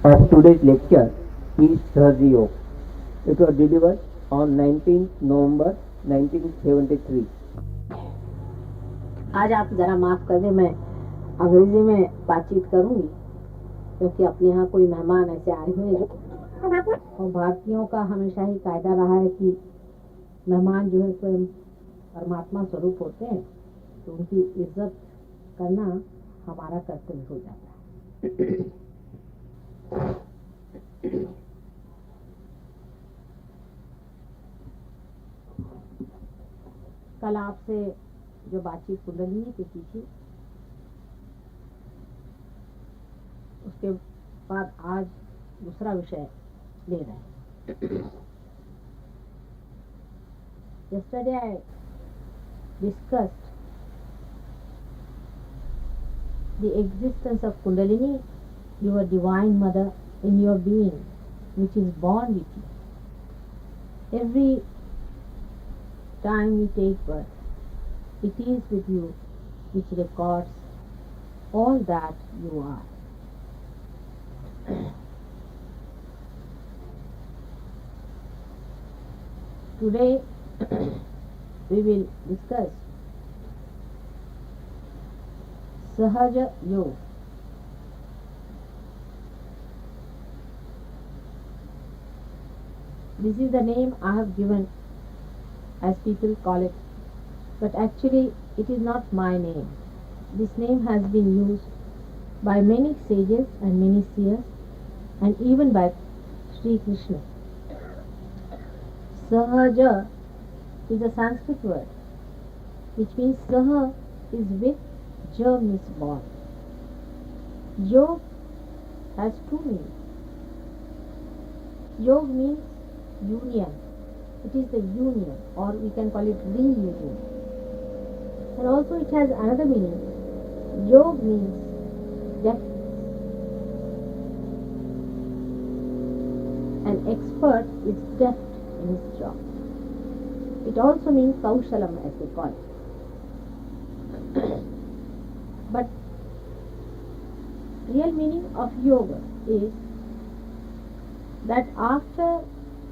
of today's lecture is SahajaYoga. It was delivered on 19th November 1973. आज आप ज़रा माफ़ कर दें, मैं अंग्रेज़ी में बातचीत करूँगी क्योंकि अपने यहाँ कोई मेहमान ऐसे आए हुए हैं और भारतीयों का हमेशा ही कायदा रहा है कि मेहमान जो है स्वयं परमात्मा स्वरूप होते हैं, तो उनकी इज्जत करना हमारा कर्तव्य हो जाता है। कल आपसे जो बातचीत कुंडलिनी की थी, उसके बाद आज दूसरा विषय ले रहे हैं। Yesterday I discussed the existence of Kundalini, your divine mother in your being, which is born with you. Every time you take birth, it is with you which records all that you are. Today we will discuss Sahaja Yoga. This is the name I have given, as people call it, but actually it is not my name. This name has been used by many sages and many seers, and even by Sri Krishna. Sahaja is a Sanskrit word which means Saha is with, Ja means born. Yog has two meanings. Yog means union. It is the union, or we can call it reunion. And also it has another meaning. Yog means death. An expert is deft in his job. It also means kaushalam, as they call it. But real meaning of yoga is that after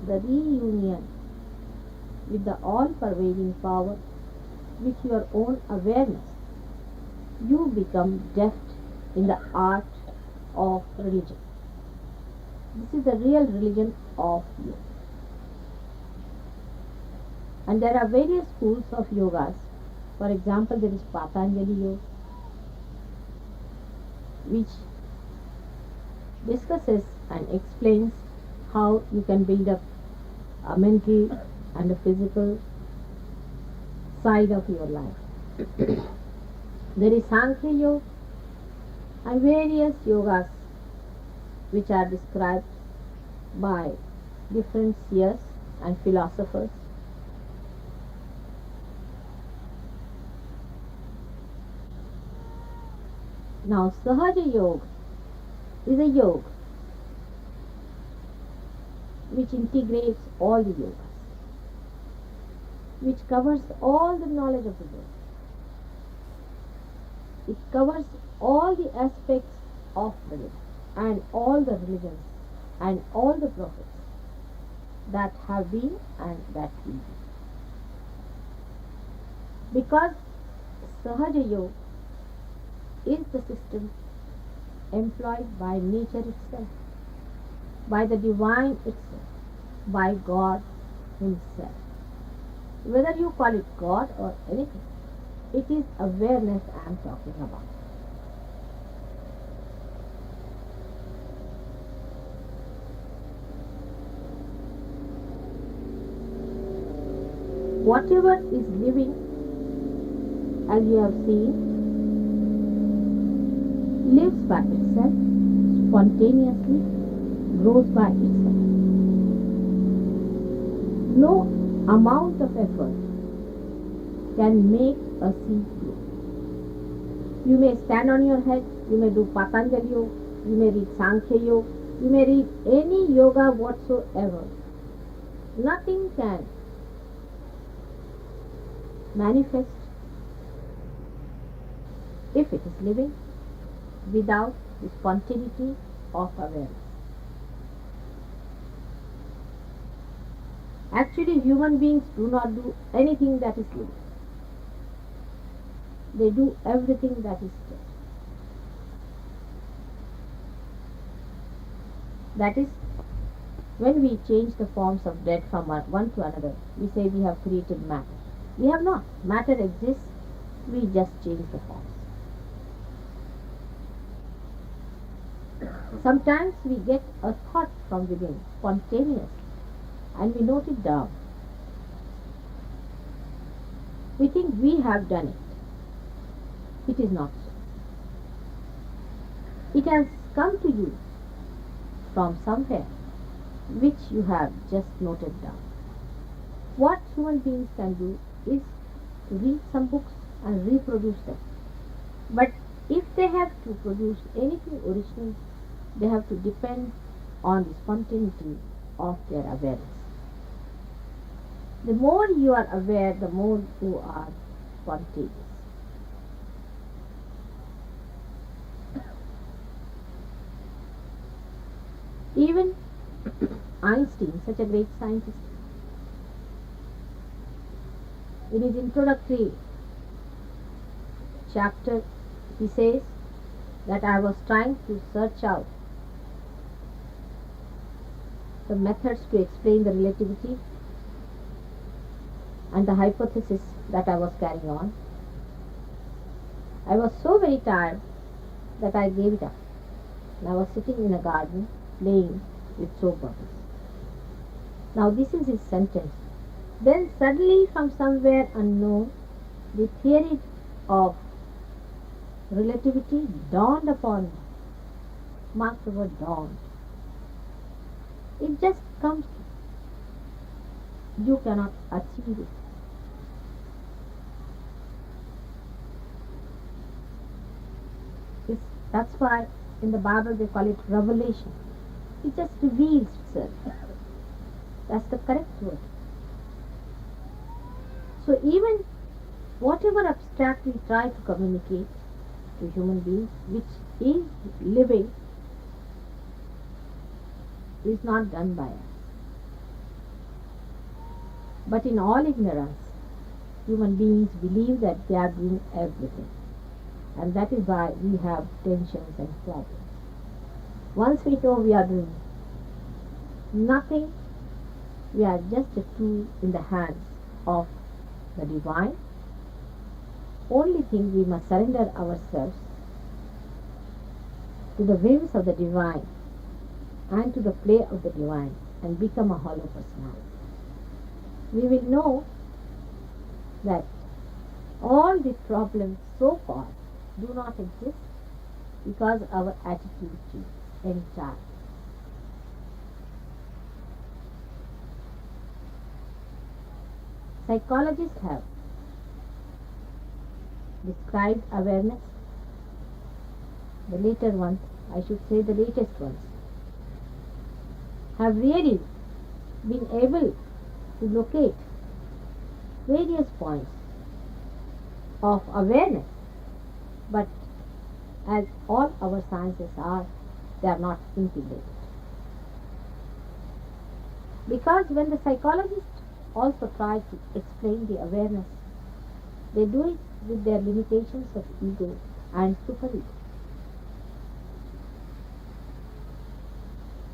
the reunion with the all-pervading power, with your own awareness, you become deft in the art of religion. This is the real religion of yoga. And there are various schools of yogas. For example, there is Patanjali Yoga, which discusses and explains how you can build up a mental and a physical side of your life. There is Sankhya Yoga and various yogas which are described by different seers and philosophers. Now, Sahaja Yoga is a yoga which integrates all the yogas, which covers all the knowledge of the world. It covers all the aspects of religion and all the religions and all the prophets that have been and that will be. Because Sahaja Yoga is the system employed by nature itself, by the divine itself, by God himself. Whether you call it God or anything, it is awareness I am talking about. Whatever is living, as you have seen, lives by itself, spontaneously, grows by itself. No amount of effort can make a seed grow. You may stand on your head, you may do Patanjali Yoga, you may read Sankhya Yoga, you may read any yoga whatsoever. Nothing can manifest if it is living without the spontaneity of awareness. Actually, human beings do not do anything that is living. They do everything that is dead. That is, when we change the forms of dead from one to another, we say we have created matter. We have not. Matter exists, we just change the forms. Sometimes we get a thought from within, spontaneously, and we note it down. We think we have done it. It is not so. It has come to you from somewhere which you have just noted down. What human beings can do is to read some books and reproduce them. But if they have to produce anything original, they have to depend on the spontaneity of their awareness. The more you are aware, the more you are spontaneous. Even Einstein, such a great scientist, in his introductory chapter, he says that I was trying to search out the methods to explain the relativity and the hypothesis that I was carrying on. I was so very tired that I gave it up. And I was sitting in a garden playing with soap bubbles. Now this is his sentence. Then suddenly from somewhere unknown, the theory of relativity dawned upon me. Mark the word dawned. It just comes. You cannot achieve it. That's why in the Bible they call it revelation. It just reveals itself. That's the correct word. So even whatever abstract we try to communicate to human beings, which is living, is not done by us. But in all ignorance, human beings believe that they are doing everything. And that is why we have tensions and problems. Once we know we are doing nothing, we are just a tool in the hands of the divine. Only thing we must surrender ourselves to the whims of the divine and to the play of the divine and become a hollow personality. We will know that all the problems so far do not exist because our attitude changes entirely. Psychologists have described awareness, the later ones, I should say the latest ones, have really been able to locate various points of awareness, but as all our sciences are, they are not integrated. Because when the psychologists also try to explain the awareness, they do it with their limitations of ego and superego.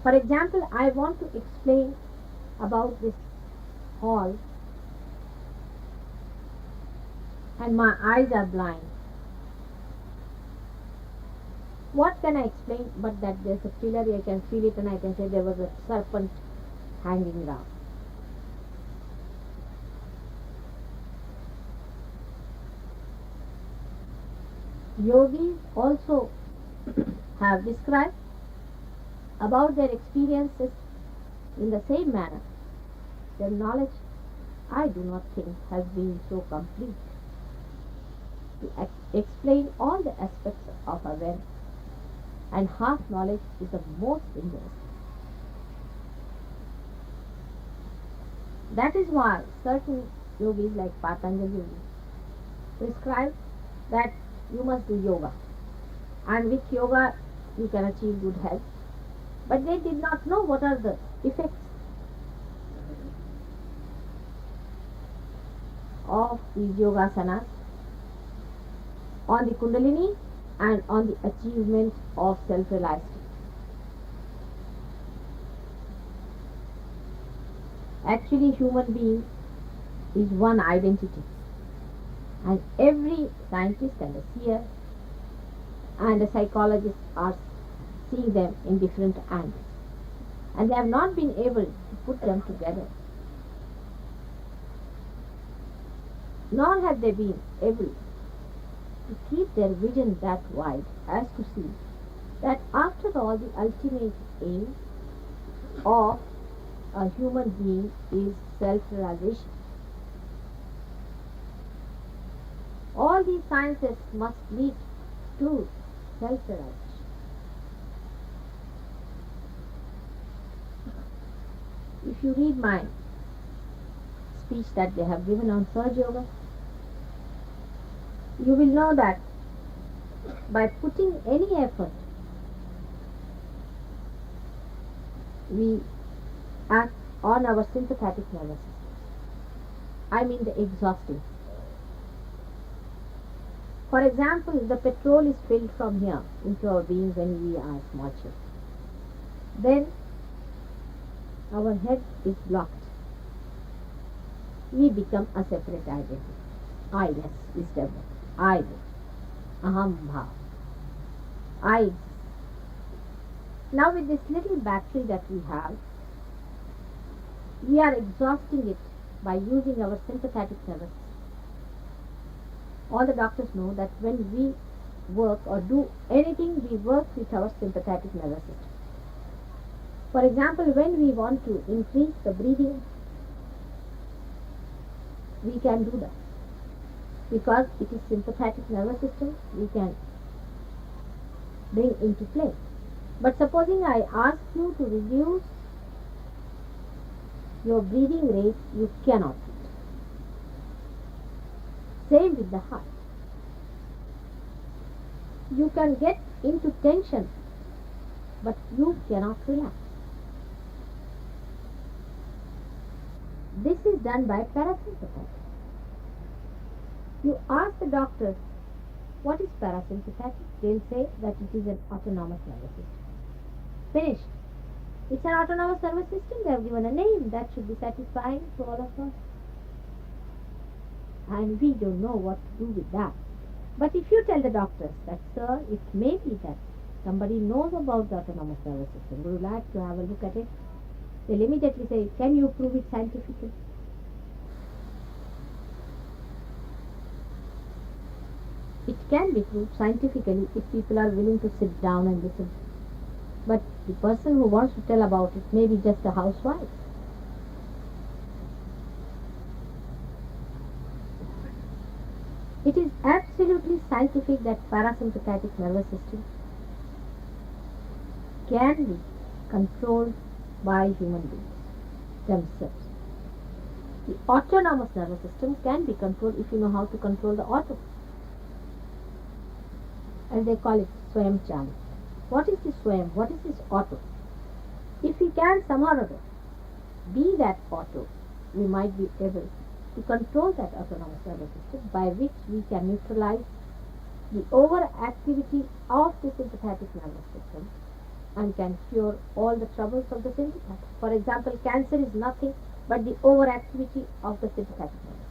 For example, I want to explain about this hall and my eyes are blind. What can I explain but that there's a pillar, I can feel it and I can say there was a serpent hanging down. Yogis also have described about their experiences in the same manner. Their knowledge, I do not think, has been so complete to explain all the aspects of awareness, and half knowledge is the most dangerous. That is why certain yogis like Patanjali prescribe that you must do yoga, and with yoga you can achieve good health. But they did not know what are the effects. of these yogasanas on the kundalini and on the achievement of self-realization. Actually, human being is one identity, and every scientist and a seer and a psychologist are seeing them in different angles, and they have not been able to put them together, nor have they been able to keep their vision that wide as to see that after all the ultimate aim of a human being is self-realization. All these sciences must lead to self-realization. If you read my speech that they have given on SahajaYoga, you will know that by putting any effort, we act on our sympathetic nervous system. I mean the exhausting. For example, the petrol is filled from here into our being when we are small children. Then our head is blocked. We become a separate identity. I-ness is developed. I will. Aham bhav. I exist. Now with this little battery that we have, we are exhausting it by using our sympathetic nervous system. All the doctors know that when we work or do anything, we work with our sympathetic nervous system. For example, when we want to increase the breathing, we can do that. Because it is sympathetic nervous system, we can bring into play. But supposing I ask you to reduce your breathing rate, you cannot do it. Same with the heart. You can get into tension, but you cannot relax. This is done by parasympathetic. You ask the doctor, what is parasympathetic? They'll say that it is an autonomous nervous system. Finished. It's an autonomous nervous system. They have given a name that should be satisfying to all of us. And we don't know what to do with that. But if you tell the doctors that, sir, it may be that somebody knows about the autonomous nervous system, would you like to have a look at it? They'll immediately say, can you prove it scientifically? It can be proved scientifically if people are willing to sit down and listen. But the person who wants to tell about it may be just a housewife. It is absolutely scientific that parasympathetic nervous system can be controlled by human beings themselves. The autonomous nervous system can be controlled if you know how to control the auto. As they call it, Swayam Chali. What is this Swayam? What is this auto? If we can somehow or other be that auto, we might be able to control that autonomous nervous system, by which we can neutralize the overactivity of the sympathetic nervous system and can cure all the troubles of the sympathetic. For example, cancer is nothing but the overactivity of the sympathetic nervous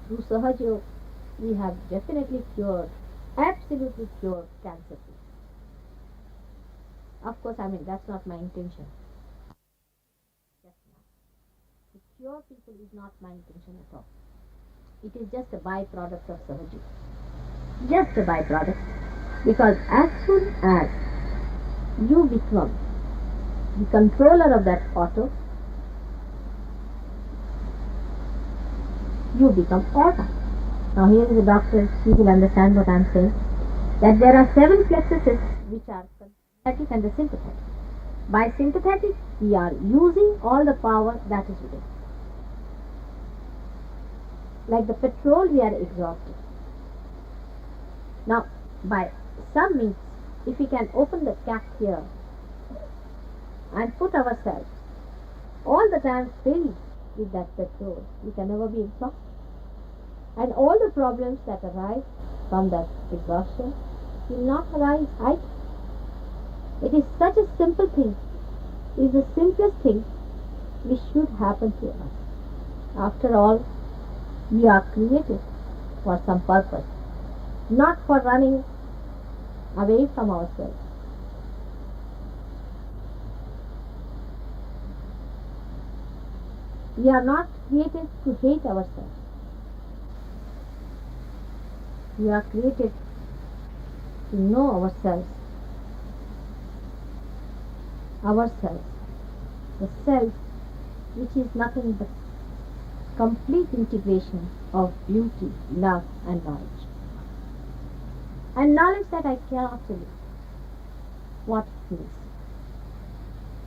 system. Through SahajaYoga, we have definitely cured, absolutely cured cancer. Of course, that's not my intention. To cure people is not my intention at all. It is just a byproduct of SahajaYoga. Just a byproduct. Because as soon as you become the controller of that auto, you become auto. Now here is a doctor, she will understand what I am saying. That there are 7 plexuses which are sympathetic and the sympathetic. By sympathetic, we are using all the power that is within. Like the petrol, we are exhausted. Now, by some means, if we can open the cap here and put ourselves all the time filled with that petrol, you can never be exhausted. And all the problems that arise from that exhaustion will not arise either. It is such a simple thing. It is the simplest thing which should happen to us. After all, we are created for some purpose, not for running away from ourselves. We are not created to hate ourselves. We are created to know ourselves, the self which is nothing but complete integration of beauty, love and knowledge. And knowledge that I cannot tell you what it means.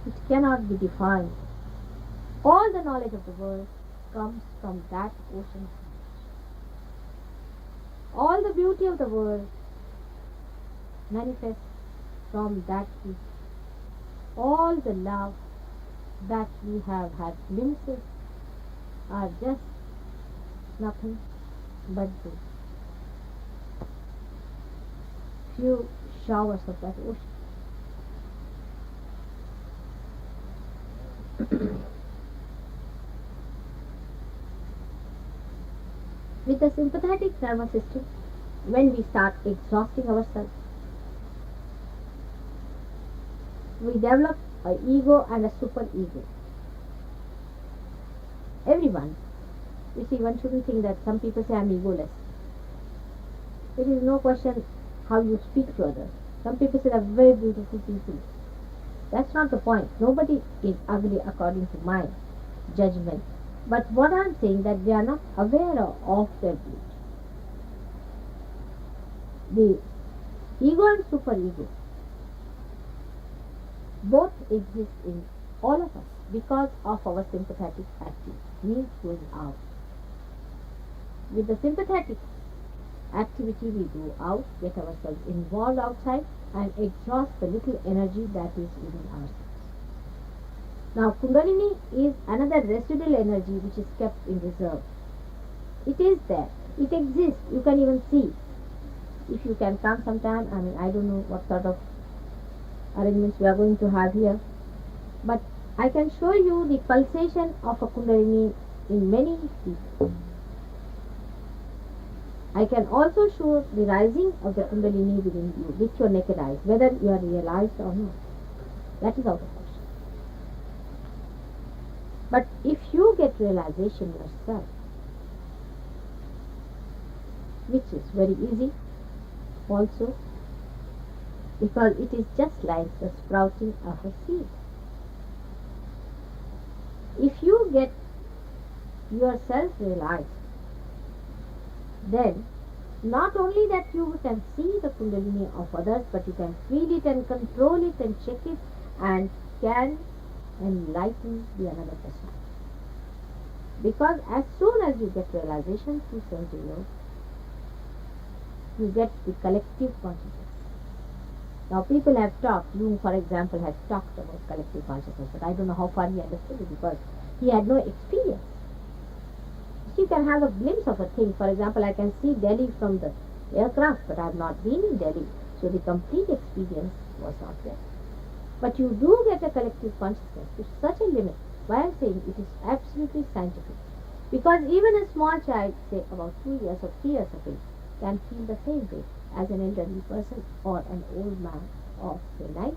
It cannot be defined. All the knowledge of the world comes from that ocean. All the beauty of the world manifests from that beauty. All the love that we have had glimpses are just nothing but the few showers of that ocean. With the sympathetic nervous system, when we start exhausting ourselves, we develop an ego and a super ego. Everyone. You see, one shouldn't think that some people say I'm egoless. It is no question how you speak to others. Some people say they're very beautiful people. That's not the point. Nobody is ugly according to my judgment. But what I'm saying that they are not aware of their beauty. The ego and superego both exist in all of us because of our sympathetic activity, means going out. With the sympathetic activity we go out, get ourselves involved outside and exhaust the little energy that is within ourselves. Now Kundalini is another residual energy which is kept in reserve. It is there. It exists. You can even see. If you can come sometime, I don't know what sort of arrangements we are going to have here. But I can show you the pulsation of a Kundalini in many people. I can also show the rising of the Kundalini within you with your naked eyes, whether you are realized or not. That is out of question. But if you get realization yourself, which is very easy also, because it is just like the sprouting of a seed. If you get yourself realized, then not only that you can see the Kundalini of others, but you can feel it and control it and check it and can enlighten the another person. Because as soon as you get realization through SahajaYoga, you get the collective consciousness. Now people have talked, Jung for example has talked about collective consciousness, but I don't know how far he understood it because he had no experience. You can have a glimpse of a thing. For example, I can see Delhi from the aircraft, but I have not been in Delhi, so the complete experience was not there. But you do get a collective consciousness to such a limit. Why I am saying it is absolutely scientific. Because even a small child, say about 2 years or 3 years of age, can feel the same way as an elderly person or an old man of say 90.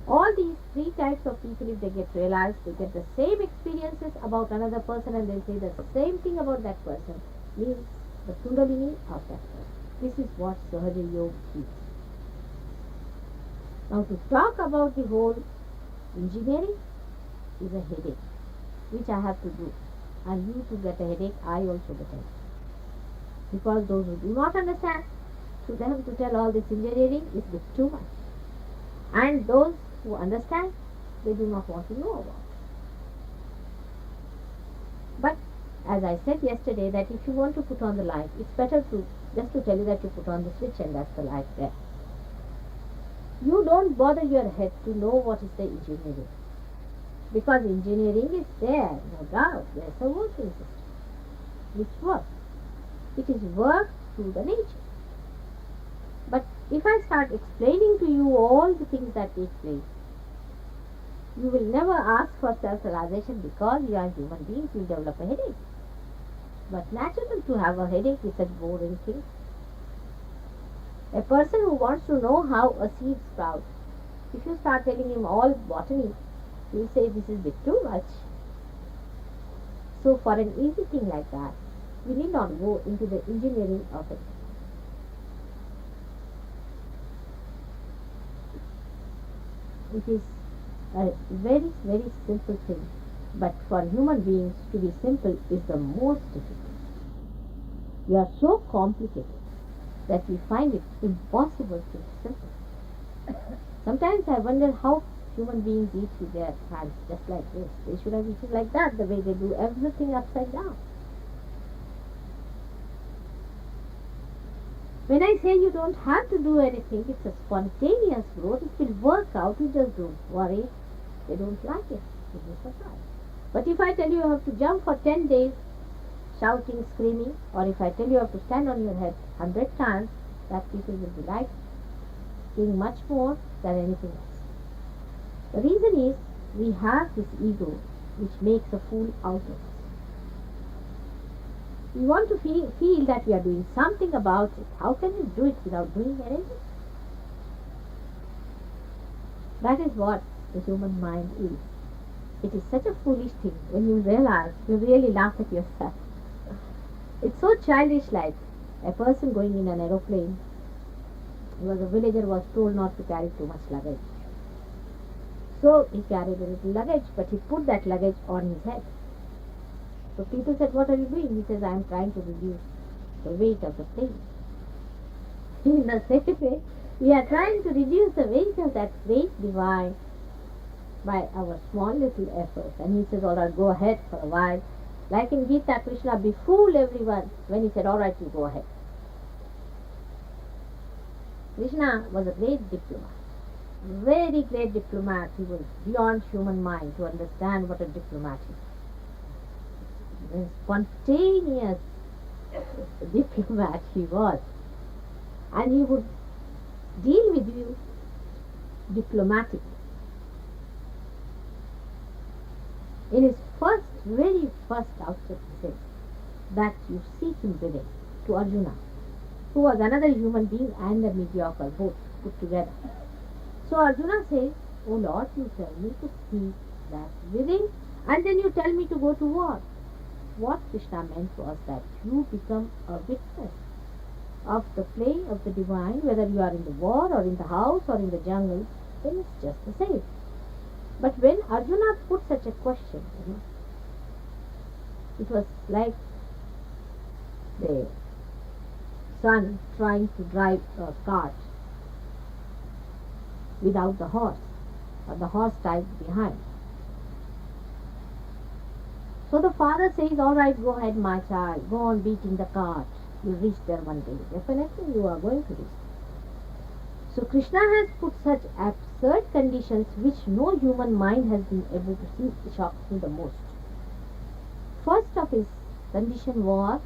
All these three types of people, if they get realized, they get the same experiences about another person and they say the same thing about that person, means the Kundalini of that person. This is what SahajaYoga is. Now to talk about the whole engineering is a headache, which I have to do. And you to get a headache, I also get a headache. Because those who do not understand, to them to tell all this engineering is a bit too much. And those who understand, they do not want to know about it. But as I said yesterday, that if you want to put on the light, it's better to just to tell you that you put on the switch and that's the light there. You don't bother your head to know what is the engineering. Because engineering is there, no doubt. There's a working system which works. It is work through the nature. But if I start explaining to you all the things that take place, you will never ask for self-realization because you are human beings, you develop a headache. But natural to have a headache with such boring things. A person who wants to know how a seed sprouts, if you start telling him all botany, he will say this is a bit too much. So for an easy thing like that, we need not go into the engineering of it. It is a very, very simple thing. But for human beings to be simple is the most difficult. We are so complicated that we find it impossible to be simple. Sometimes I wonder how human beings eat with their hands just like this. They should have eaten like that, the way they do everything upside down. When I say you don't have to do anything, it's a spontaneous growth, it will work out, you just don't worry. They don't like it, you'll be surprised. But if I tell you you have to jump for 10 days, shouting, screaming, or if I tell you you have to stand on your head 100 times, that people will be like doing much more than anything else. The reason is we have this ego which makes a fool out of us. We want to feel that we are doing something about it. How can you do it without doing anything? That is what the human mind is. It is such a foolish thing. When you realize, you really laugh at yourself. It's so childish like a person going in an aeroplane. A villager was told not to carry too much luggage. So he carried a little luggage, but he put that luggage on his head. So people said, what are you doing? He says, I am trying to reduce the weight of the plane. In the same way, we are trying to reduce the weight of that great divine by our small little efforts. And he says, all right, go ahead for a while. Like in Gita, Krishna befooled everyone when he said, all right, you go ahead. Krishna was a great diplomat, very great diplomat. He was beyond human mind to understand what a diplomat is. A spontaneous diplomat he was. And he would deal with you diplomatically. In his very first outset, he said that you see him living to Arjuna, who was another human being and a mediocre, both put together. So Arjuna says, oh Lord, you tell me to speak that living and then you tell me to go to war. What Krishna meant was that you become a witness of the play of the divine, whether you are in the war or in the house or in the jungle, then it's just the same. But when Arjuna put such a question, it was like the son trying to drive a cart without the horse, or the horse tied behind. So the father says, all right, go ahead, my child, go on beating the cart. You'll reach there one day. Definitely you are going to reach. So Krishna has put such absurd conditions which no human mind has been able to see. It shocks me the most. First of his condition was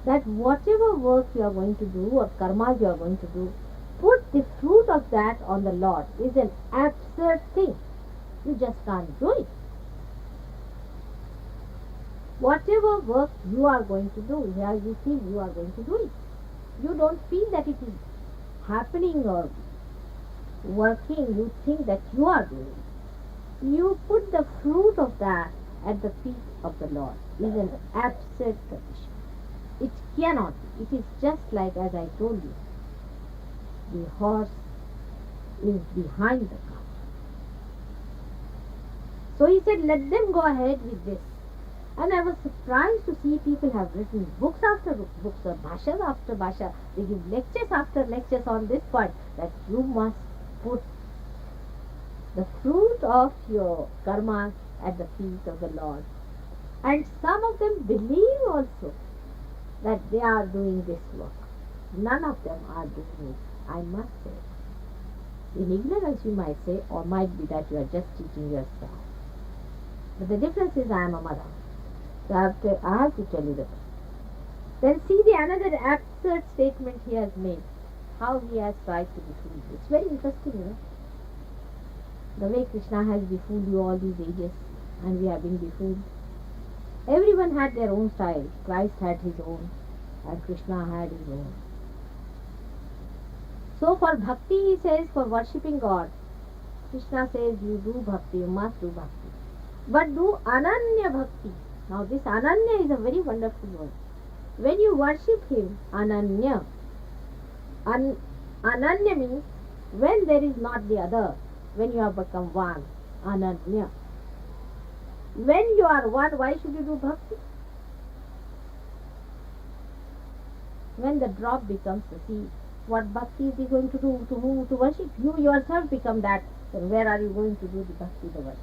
that whatever work you are going to do or karmas you are going to do, put the fruit of that on the Lord is an absurd thing. You just can't do it. Whatever work you are going to do, here you think you are going to do it. You don't feel that it is happening or working, you think that you are doing it. You put the fruit of that at the feet of the Lord is an absurd condition. It cannot be. It is just like, as I told you, the horse is behind the cart. So he said, let them go ahead with this. And I was surprised to see people have written books after books, or bhashas after bhasha. They give lectures after lectures on this point, that you must put the fruit of your karma at the feet of the Lord. And some of them believe also that they are doing this work. None of them are doing it, I must say. In ignorance, you might say, or might be that you are just teaching yourself. But the difference is I am a mother. So I have to tell you that. Then see the another absurd statement he has made. How he has tried to befool you. It's very interesting, you know. The way Krishna has befooled you all these ages, and we have been befooled. Everyone had their own style. Christ had his own, and Krishna had his own. So for bhakti, he says, for worshipping God, Krishna says you do bhakti, you must do bhakti. But do ananya bhakti. Now this ananya is a very wonderful word. When you worship him, ananya. Ananya means when there is not the other, when you have become one. Ananya. When you are one, why should you do bhakti? When the drop becomes the sea, what bhakti is he going to do? To whom to worship? You yourself become that. Then where are you going to do the bhakti, the worship?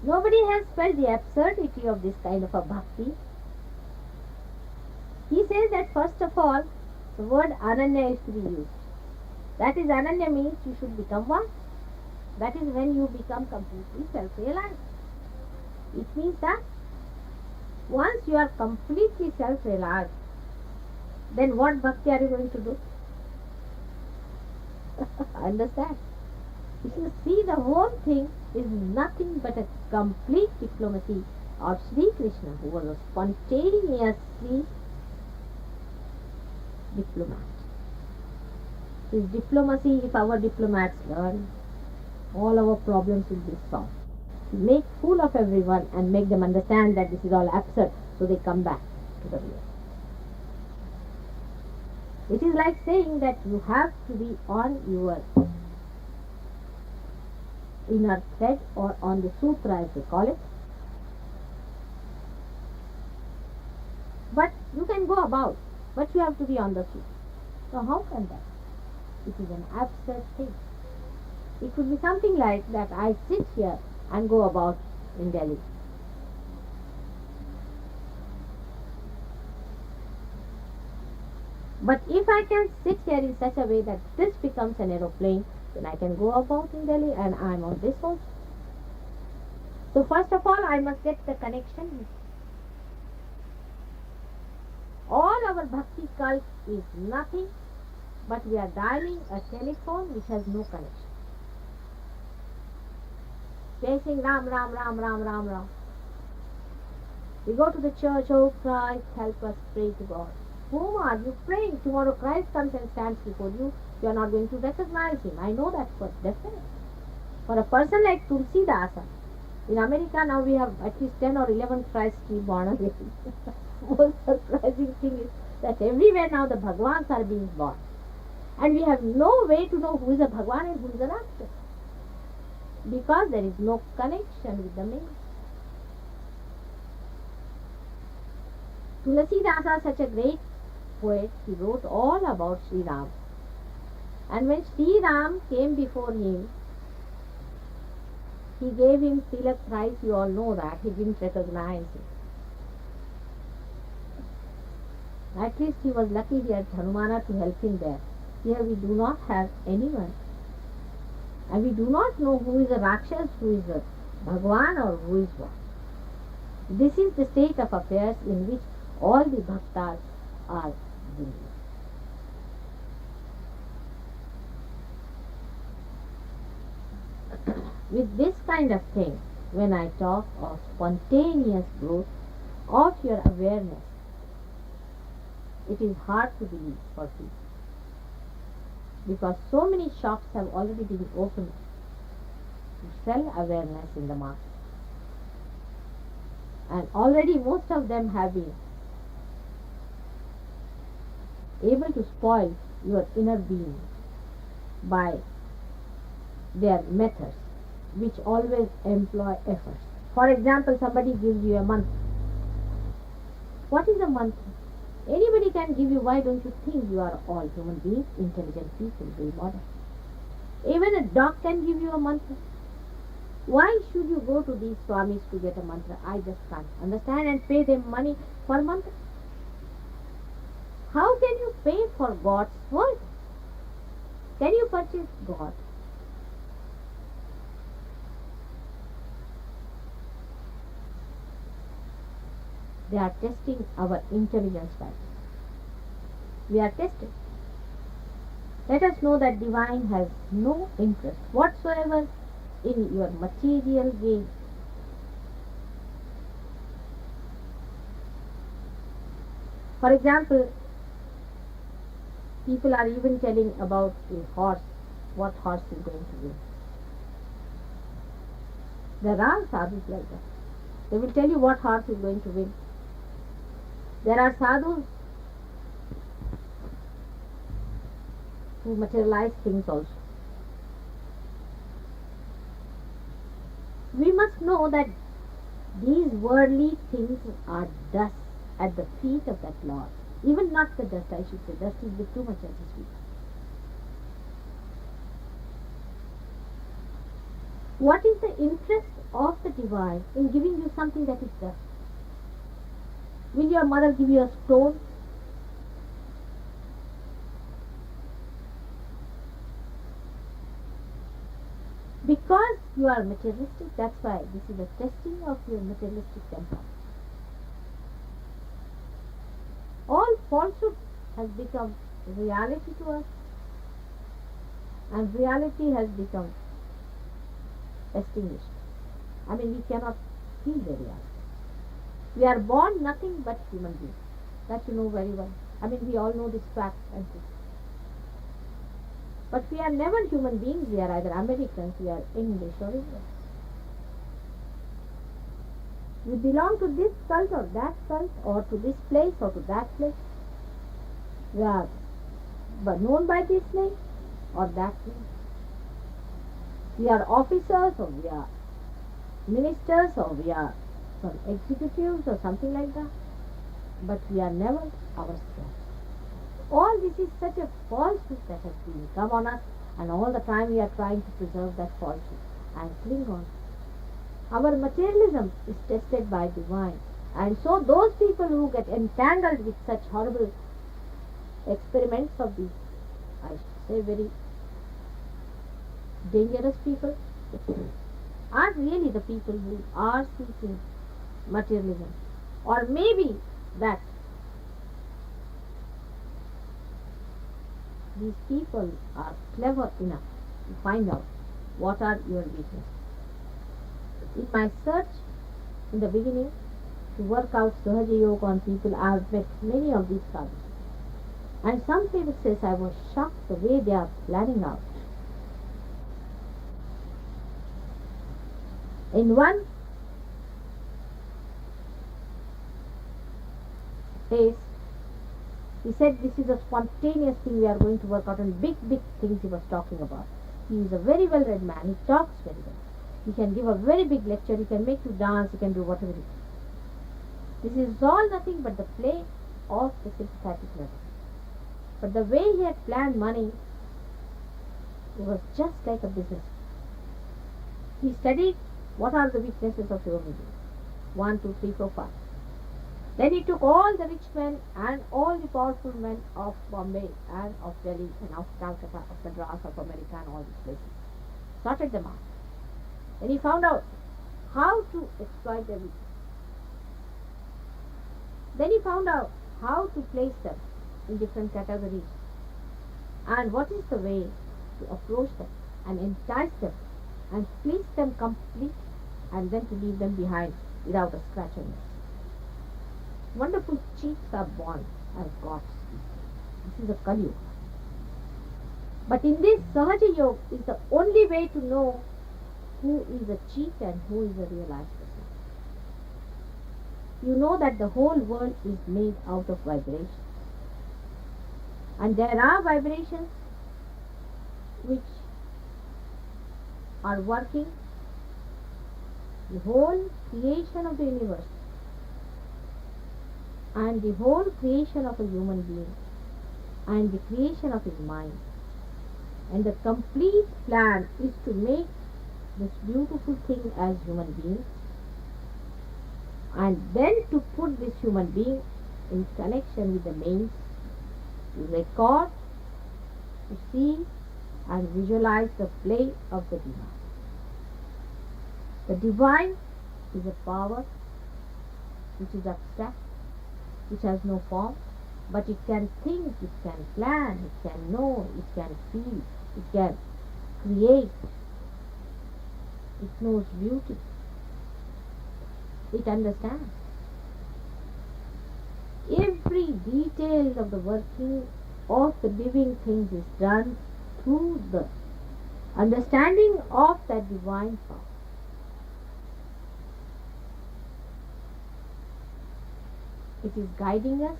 Nobody has felt the absurdity of this kind of a bhakti. He says that first of all, the word ananya is to be used. That is, ananya means you should become one. That is when you become completely self-realized. It means that once you are completely self-realized, then what bhakti are you going to do? Understand? If you see, the whole thing is nothing but a complete diplomacy of Sri Krishna, who was a spontaneously diplomat. His diplomacy, if our diplomats learn, all our problems will be solved. Make fool of everyone and make them understand that this is all absurd, so they come back to the real. It is like saying that you have to be on your inner thread or on the sutra, as they call it. But you can go about, but you have to be on the sutra. So how can that? It is an absurd thing. It could be something like that I sit here and go about in Delhi. But if I can sit here in such a way that this becomes an aeroplane, then I can go about in Delhi and I am on this also. So first of all, I must get the connection. All our bhakti cult is nothing but we are dialing a telephone which has no connection. Saying Ram, Ram, Ram, Ram, Ram, Ram. We go to the church, oh Christ, help us, pray to God. Whom are you praying? Tomorrow Christ comes and stands before you. You are not going to recognize him. I know that for definite. For a person like Tulsi Dasa, in America now we have at least 10 or 11 Christ born again. Most surprising thing is that everywhere now the Bhagwans are being born. And we have no way to know who is a Bhagwan and who is a Rakshas. Because there is no connection with the main. Tulsidasa, such a great poet, he wrote all about Sri Ram. And when Sri Ram came before him, he gave him tilak thrice, you all know that, he didn't recognize him. At least he was lucky he had Hanumana to help him there. Here we do not have anyone. And we do not know who is a Rakshas, who is a Bhagwan or who is what. This is the state of affairs in which all the bhaktas are living. With this kind of thing, when I talk of spontaneous growth of your awareness, it is hard to believe for people. Because so many shops have already been opened to sell awareness in the market. And already most of them have been able to spoil your inner being by their methods, which always employ efforts. For example, somebody gives you a mantra. What is a mantra? Anybody can give you. Why don't you think you are all human beings, intelligent people, very modern? Even a dog can give you a mantra. Why should you go to these swamis to get a mantra? I just can't understand, and pay them money for mantra. How can you pay for God's word? Can you purchase God? They are testing our intelligence value. We are tested. Let us know that divine has no interest whatsoever in your material gain. For example, people are even telling about a horse, what horse is going to win. There are sadhus like that. They will tell you what horse is going to win. There are sadhus who materialize things also. We must know that these worldly things are dust at the feet of that Lord. Even not the dust, I should say. Dust is a bit too much at his feet. What is the interest of the divine in giving you something that is dust? Will your mother give you a stone? Because you are materialistic, that's why this is a testing of your materialistic temper. All falsehood has become reality to us, and reality has become extinguished. I mean, we cannot feel the reality. We are born nothing but human beings. That you know very well. I mean, we all know this fact and truth. But we are never human beings. We are either Americans, we are English or Indians. We belong to this cult or that cult, or to this place or to that place. We are known by this name or that name. We are officers or we are ministers or we are some executives or something like that. But we are never ourselves. All this is such a falsehood that has been come on us, and all the time we are trying to preserve that falsehood and cling on. Our materialism is tested by divine, and so those people who get entangled with such horrible experiments of these, I should say, very dangerous people, are really the people who are seeking materialism, or maybe that these people are clever enough to find out what are your weaknesses. In my search in the beginning to work out SahajaYoga on people, I have met many of these sadhus. And some people says I was shocked the way they are planning out. In one case, he said this is a spontaneous thing we are going to work out, and big things he was talking about. He is a very well read man, he talks very well. He can give a very big lecture, he can make you dance, he can do whatever he can. This is all nothing but the play of the sympathetic nerve. But the way he had planned money, it was just like a business. He studied what are the weaknesses of human beings. 1, 2, 3, 4, 5. Then he took all the rich men and all the powerful men of Bombay and of Delhi and of Calcutta, of Madras, of America and all these places. Sorted them out. Then he found out how to exploit their weakness. Then he found out how to place them in different categories and what is the way to approach them and entice them and please them completely, and then to leave them behind without a scratch on them. Wonderful chiefs are born as gods. This is a Kali Yuga. But in this, SahajaYoga is the only way to know who is a chief and who is a realized person. You know that the whole world is made out of vibrations. And there are vibrations which are working the whole creation of the universe and the whole creation of a human being and the creation of his mind. And the complete plan is to make this beautiful thing as human being, and then to put this human being in connection with the mains to record, to see, and visualize the play of the divine. The divine is a power which is abstract, which has no form, but it can think, it can plan, it can know, it can feel, it can create, it knows beauty, it understands. Every detail of the working of the living things is done through the understanding of that divine power. It is guiding us,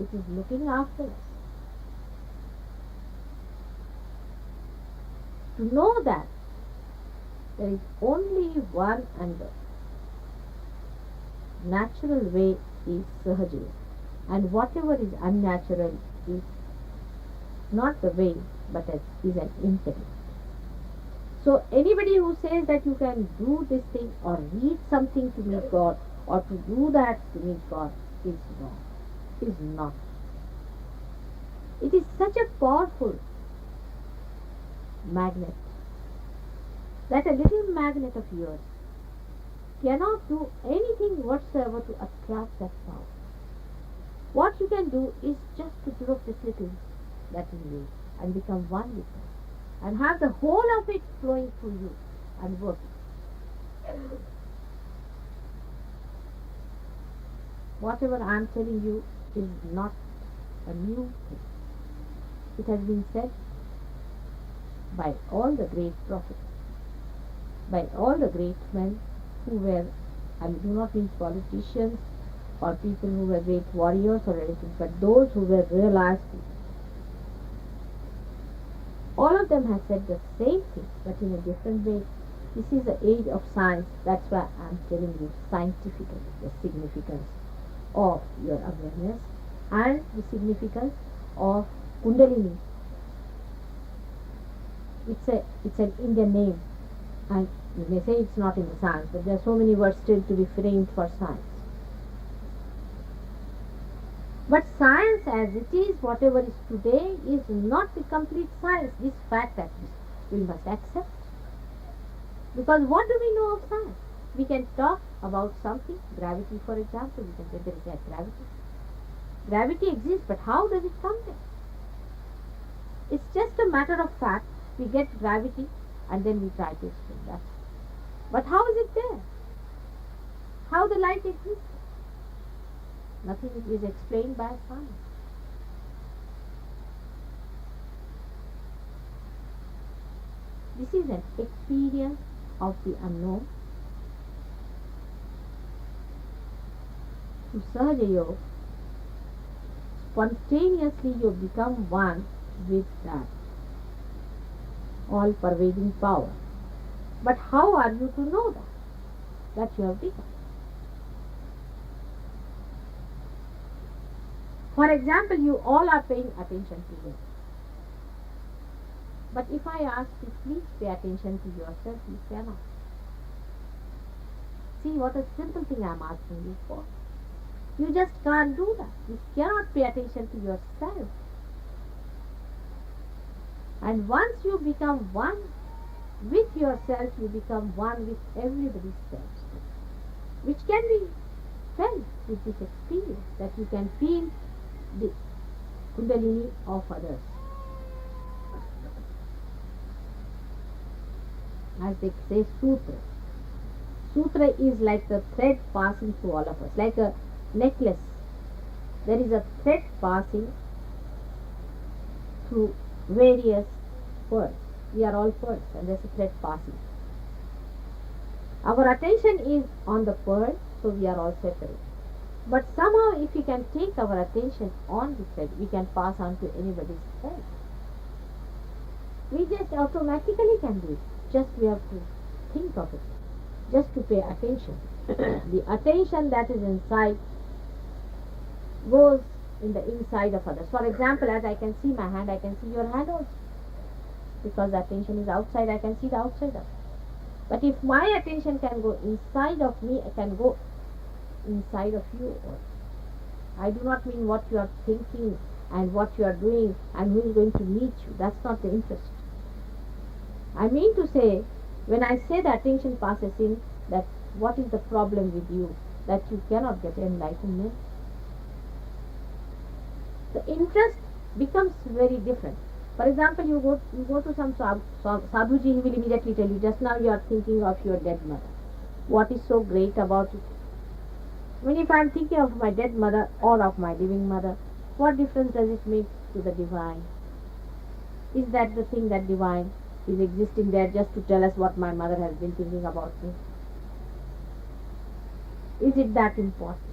it is looking after us. To know that there is only one and the natural way is Sahaja, and whatever is unnatural is not the way but is an impediment. So anybody who says that you can do this thing or read something to meet God or to do that to meet God is wrong, is not. It is such a powerful magnet that a little magnet of yours cannot do anything whatsoever to attract that power. What you can do is just to give up this little that in you and become one with it and have the whole of it flowing through you and working. Whatever I am telling you is not a new thing. It has been said by all the great prophets, by all the great men who were, I do not mean politicians or people who were great warriors or anything, but those who were realized people. All of them have said the same thing, but in a different way. This is the age of science. That's why I am telling you scientifically the significance of your awareness and the significance of Kundalini. It's an Indian name, and you may say it's not in the science, but there are so many words still to be framed for science. But science as it is, whatever is today, is not the complete science. This fact that we must accept. Because what do we know of science? We can talk about something, gravity for example, we can say there is a gravity. Gravity exists, but how does it come there? It's just a matter of fact. We get gravity and then we try to explain that. But how is it there? How the light exists? Nothing is explained by science. This is an experience of the unknown. To SahajaYoga, spontaneously you become one with that all-pervading power. But how are you to know that? That you have become. For example, you all are paying attention to me. But if I ask you, please pay attention to yourself, you cannot. See what a simple thing I am asking you for. You just can't do that. You cannot pay attention to yourself. And once you become one with yourself, you become one with everybody else, which can be felt with this experience, that you can feel the Kundalini of others. As they say, Sutra. Sutra is like the thread passing through all of us, like a necklace. There is a thread passing through various pearls. We are all pearls and there is a thread passing. Our attention is on the pearl, so we are all separate. But somehow if we can take our attention on the thread, we can pass on to anybody's thread. We just automatically can do it. Just we have to think of it. Just to pay attention. The attention that is inside goes in the inside of others. For example, as I can see my hand, I can see your hand also. Because the attention is outside, I can see the outside of it. But if my attention can go inside of me, I can go inside of you also. I do not mean what you are thinking and what you are doing and who is going to meet you. That's not the interest. I mean to say, when I say the attention passes in, that what is the problem with you, that you cannot get enlightenment, the interest becomes very different. For example, you go to some sadhuji, he will immediately tell you, just now you are thinking of your dead mother. What is so great about it? When if I am thinking of my dead mother or of my living mother, what difference does it make to the divine? Is that the thing that divine is existing there just to tell us what my mother has been thinking about me? Is it that important?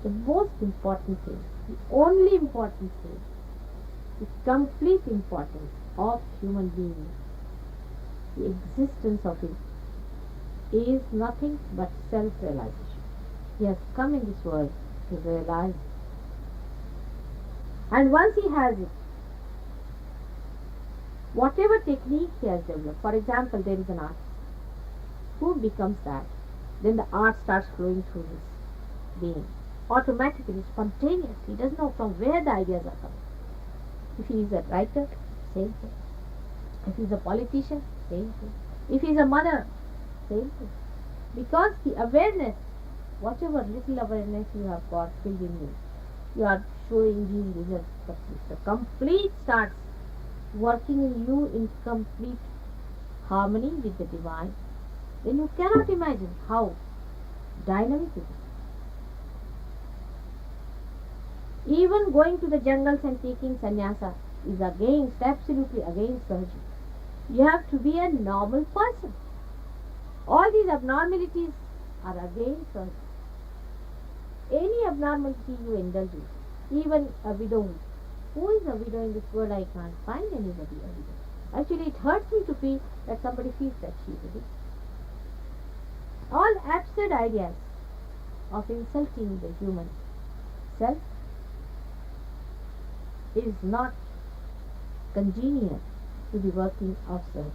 The most important thing, the only important thing, the complete importance of human being, the existence of it, is nothing but self-realization. He has come in this world to realize. And once he has it, whatever technique he has developed, for example, there is an artist who becomes that, then the art starts flowing through his being. Automatically, spontaneous. He doesn't know from where the ideas are coming. If he is a writer, same thing. If he is a politician, same thing. If he is a mother, same thing. Because the awareness, whatever little awareness you have got filled in you, you are showing these results. But if the complete starts working in you in complete harmony with the divine, then you cannot imagine how dynamic it is. Even going to the jungles and taking sannyasa is against, absolutely against Sahaja. You have to be a normal person. All these abnormalities are against Sahaja. Any abnormality you indulge in, even a widow. Who is a widow in this world? I can't find anybody a widow. Actually, it hurts me to feel that somebody feels that she is a widow. All absurd ideas of insulting the human self is not congenial to the working of Sahaja.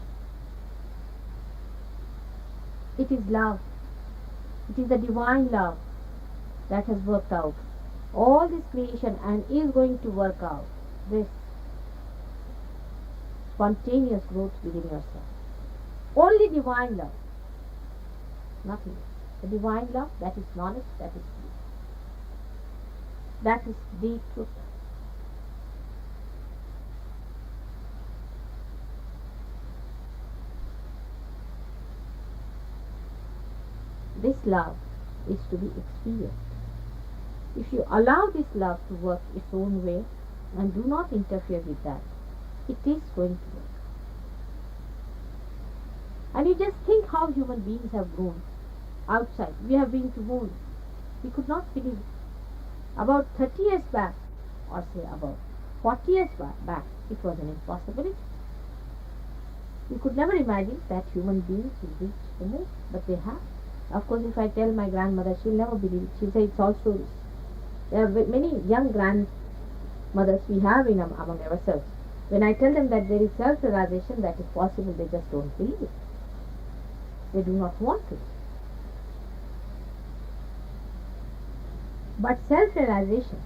It is love. It is the divine love that has worked out all this creation and is going to work out this spontaneous growth within yourself. Only divine love. Nothing else. The divine love, that is knowledge, that is truth. That is the truth. This love is to be experienced. If you allow this love to work its own way and do not interfere with that, it is going to work. And you just think how human beings have grown outside. We have been to moon. We could not believe it. About 30 years back, or say about 40 years back, it was an impossibility. We could never imagine that human beings will reach the moon, but they have. Of course, if I tell my grandmother, she'll never believe it. She'll say it's all stories. There are many young grandmothers we have among ourselves. When I tell them that there is self-realization that is possible, they just don't believe it. They do not want to. But self-realization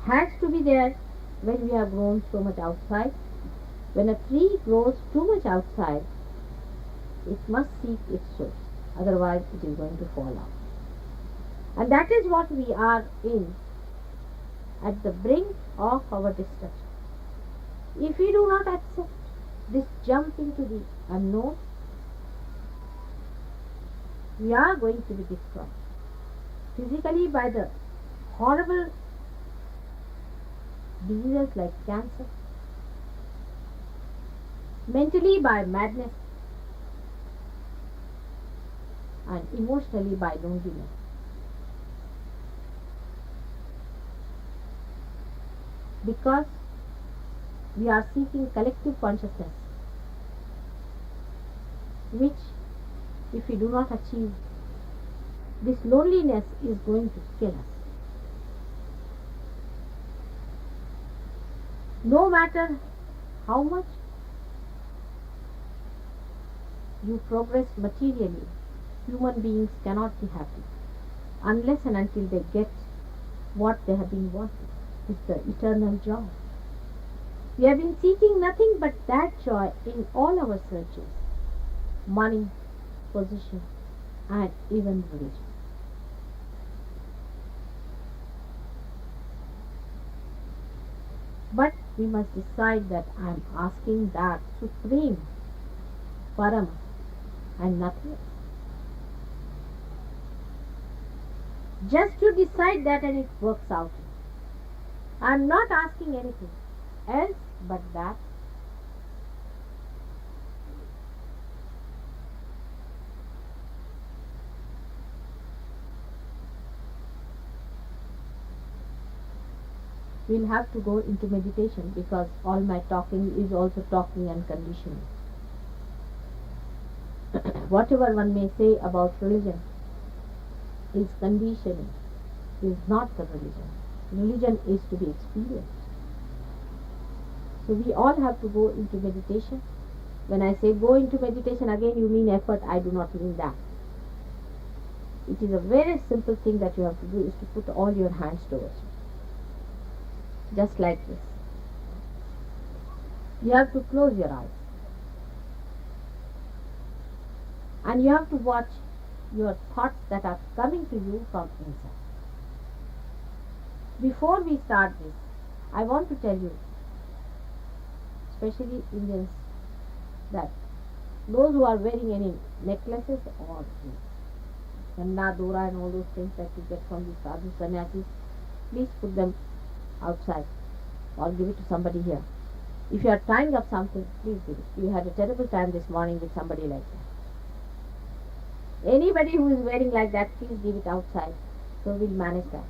has to be there when we have grown so much outside. When a tree grows too much outside, it must seek its source. Otherwise, it is going to fall out. And that is what we are in, at the brink of our destruction. If we do not accept this jump into the unknown, we are going to be destroyed. Physically by the horrible diseases like cancer, mentally by madness, and emotionally by loneliness. Because we are seeking collective consciousness, which, if we do not achieve, this loneliness is going to kill us. No matter how much you progress materially, human beings cannot be happy unless and until they get what they have been wanting. It's the eternal joy. We have been seeking nothing but that joy in all our searches: money, position, and even religion. But we must decide that I am asking that supreme, param, and nothing else. Just to decide that and it works out. I am not asking anything else but that. We'll have to go into meditation because all my talking is also talking and conditioning. Whatever one may say about religion is conditioning, is not the religion. Religion is to be experienced. So we all have to go into meditation. When I say go into meditation, again you mean effort. I do not mean that. It is a very simple thing that you have to do, is to put all your hands towards you. Just like this. You have to close your eyes. And you have to watch your thoughts that are coming to you from inside. Before we start this, I want to tell you, especially Indians, that those who are wearing any necklaces or Ganda, Dora and all those things that you get from the sadhu sannyasis, please put them outside or give it to somebody here. If you are tying up something, please give it. You had a terrible time this morning with somebody like that. Anybody who is wearing like that, please give it outside. So we'll manage that.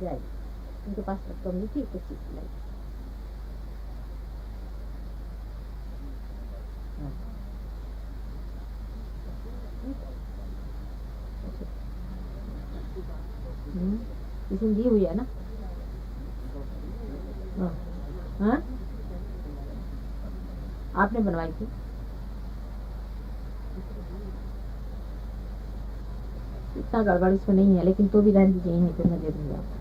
Right. उनके पास कम नहीं थी कुछ चीज नहीं. इसमें दी हुई है ना. हाँ आपने बनवाई थी. इतना गड़बड़ इसमें नहीं है, लेकिन तो भी रहने दीजिए, यहीं पे मैं दे दूंगी आपको.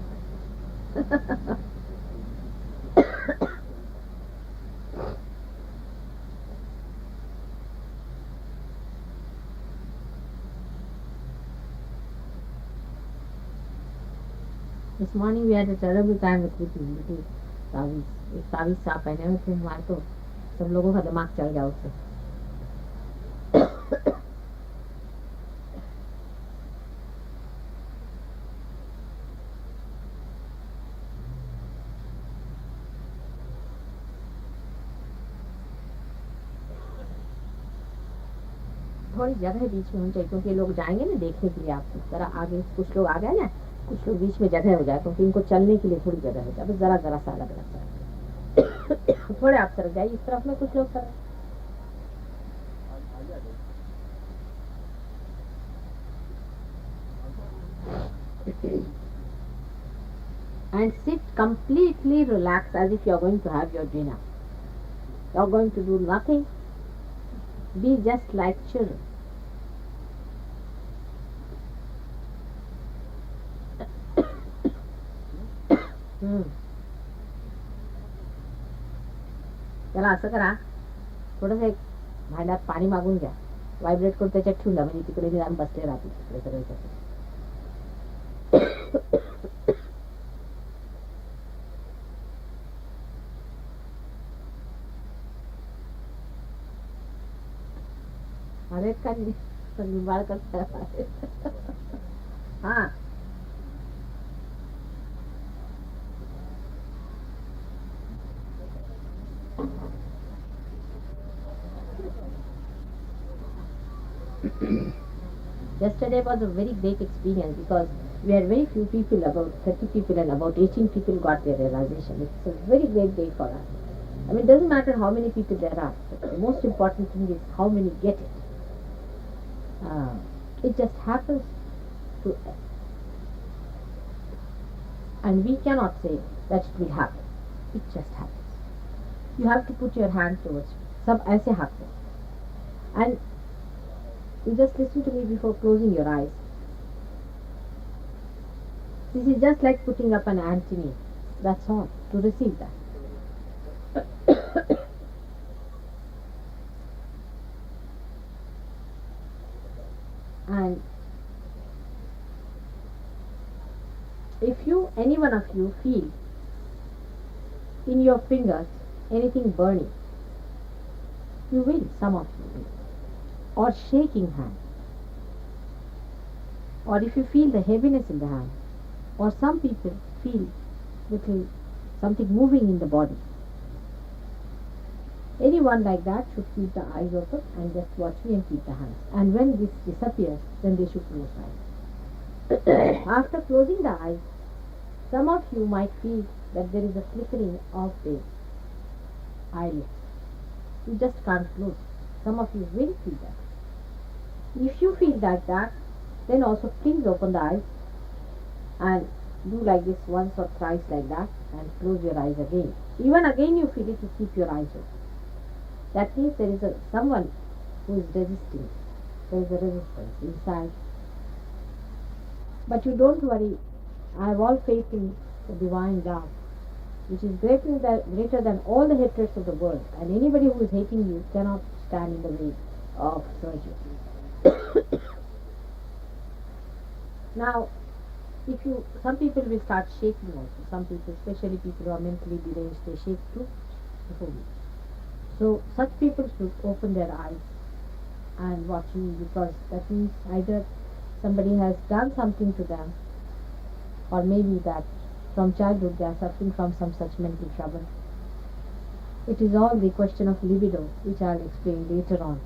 This morning we had a terrible time with little तावीज. एक तावीज साहब पहने हुए थे हमारे, तो सब लोगों का दिमाग चल गया उससे. थोड़ी जगह बीच में होनी चाहिए, क्योंकि लोग जाएंगे ना देखने के लिए आपको. जरा आगे कुछ लोग आ गए ना, कुछ लोग बीच में जगह हो जाए, क्योंकि इनको चलने के लिए थोड़ी जगह हो जाए. बस जरा जरा सा अलग लगता है. थोड़े आप तरफ जाइए, इस तरफ में कुछ लोग तरफ. And sit completely relaxed as if you are going to have your dinner. You are going to do nothing. Be just like children. त्याला असं करा, थोडंसं एक भांड्यात पाणी मागून घ्या, व्हायब्रेट करून त्याच्यात ठेवून द्या, म्हणजे तिकडे निदान बसले राहतील तिकडे सगळे. अरे का बाळ कसं. हा Yesterday was a very great experience because we had very few people, about 30 people, and about 18 people got their realization. It's a very great day for us. I mean, it doesn't matter how many people there are. The most important thing is how many get it. It just happens to, and we cannot say that it will happen. It just happens. You have to put your hand towards it. सब ऐसे हाथ में. And You just listen to me before closing your eyes. This is just like putting up an antenna. That's all to receive that. And if you, any one of you, feel in your fingers anything burning, you will, some of you will, or shaking hand, or if you feel the heaviness in the hand, or some people feel little something moving in the body. Anyone like that should keep the eyes open and just watch me and keep the hands. And when this disappears, then they should close eyes. After closing the eyes, some of you might feel that there is a flickering of the eyelids. You just can't close. Some of you will feel that. If you feel like that, then also please open the eyes and do like this once or twice like that and close your eyes again. Even again you feel it, to keep your eyes open. That means there is someone who is resisting. There is a resistance inside. But you don't worry. I have all faith in the divine love, which is greater than all the hatreds of the world. And anybody who is hating you cannot stand in the way of surgery. Now, some people will start shaking also. Some people, especially people who are mentally deranged, they shake too before me. So such people should open their eyes and watch me, because that means either somebody has done something to them, or maybe that from childhood they are suffering from some such mental trouble. It is all the question of libido, which I will explain later on.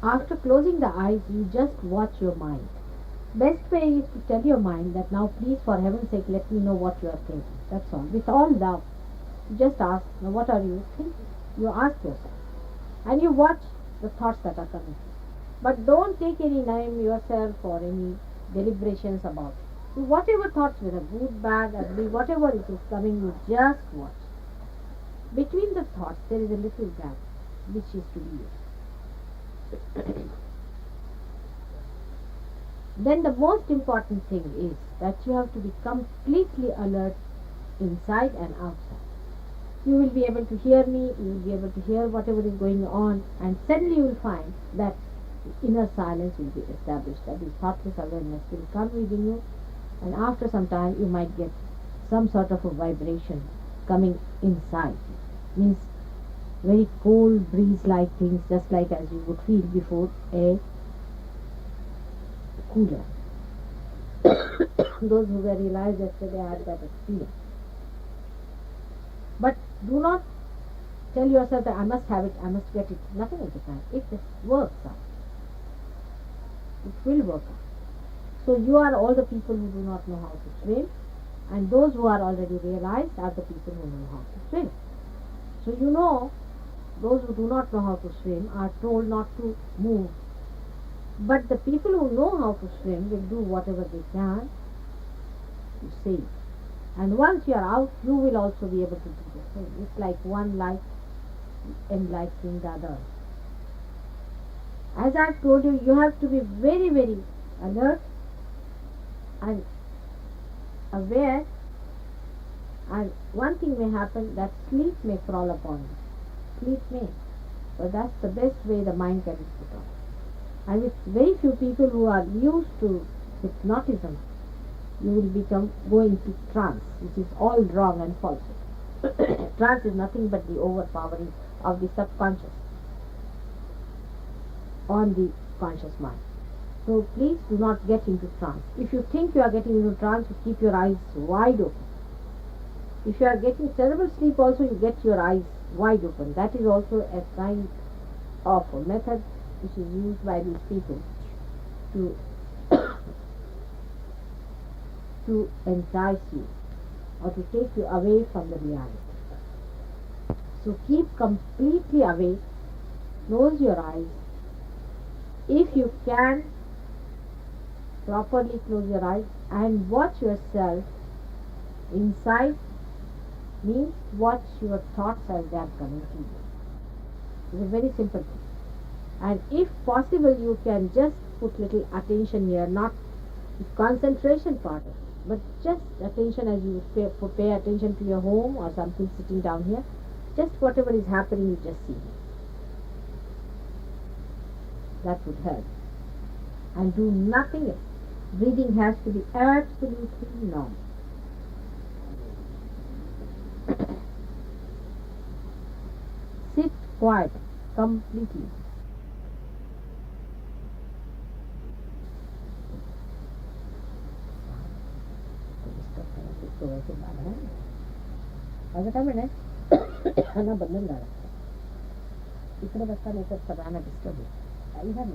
After closing the eyes, you just watch your mind. Best way is to tell your mind that now please, for heaven's sake, let me know what you are thinking. That's all. With all love. You just ask, now what are you thinking? You ask yourself. And you watch the thoughts that are coming. But don't take any name yourself or any deliberations about it. So whatever thoughts, whether good, bad, ugly, whatever it is coming, you just watch. Between the thoughts, there is a little gap which is to be used. Then the most important thing is that you have to be completely alert inside and outside. You will be able to hear me, you will be able to hear whatever is going on, and suddenly you will find that inner silence will be established, that is thoughtless awareness will come within you, and after some time you might get some sort of a vibration coming inside. Means very cold breeze like things, just like as you would feel before a cooler. Those who were realized yesterday had that experience. But do not tell yourself that I must have it, I must get it. Nothing of the kind. It just works out. It will work out. So you are all the people who do not know how to swim, and those who are already realized are the people who know how to swim. So you know, those who do not know how to swim are told not to move. But the people who know how to swim will do whatever they can to save. And once you are out, you will also be able to do the same. It's like one light enlightening the other. As I told you, you have to be very, very alert and aware. And one thing may happen, that sleep may crawl upon you. Sleep may. But that's the best way the mind can be put on. And with very few people who are used to hypnotism, you will become going to trance, which is all wrong and false. Trance is nothing but the overpowering of the subconscious on the conscious mind. So please do not get into trance. If you think you are getting into trance, you keep your eyes wide open. If you are getting terrible sleep also, you get your eyes wide open. That is also a kind of a method which is used by these people to to entice you or to take you away from the reality. So keep completely awake, close your eyes. If you can, properly close your eyes and watch yourself inside, means watch your thoughts as they are coming to you. It's a very simple thing. And if possible, you can just put little attention here, not concentration part of it, but just attention as you pay attention to your home or something sitting down here. Just whatever is happening, you just see. That would help. And do nothing else. Breathing has to be absolutely normal. Sit quiet, completely. माझं काय म्हणे खाना बंधन झाला इकडे बसता नाही तर सगळ्यांना डिस्टर्ब होतं काही झालं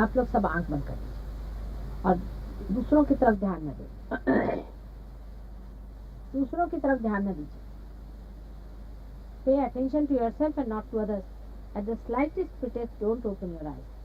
आप लोग सब आंख बंद कर दीजिए और दूसरों की तरफ ध्यान न दें दूसरों की तरफ ध्यान न दीजिए pay attention to yourself and not to others at the slightest pretext don't open your eyes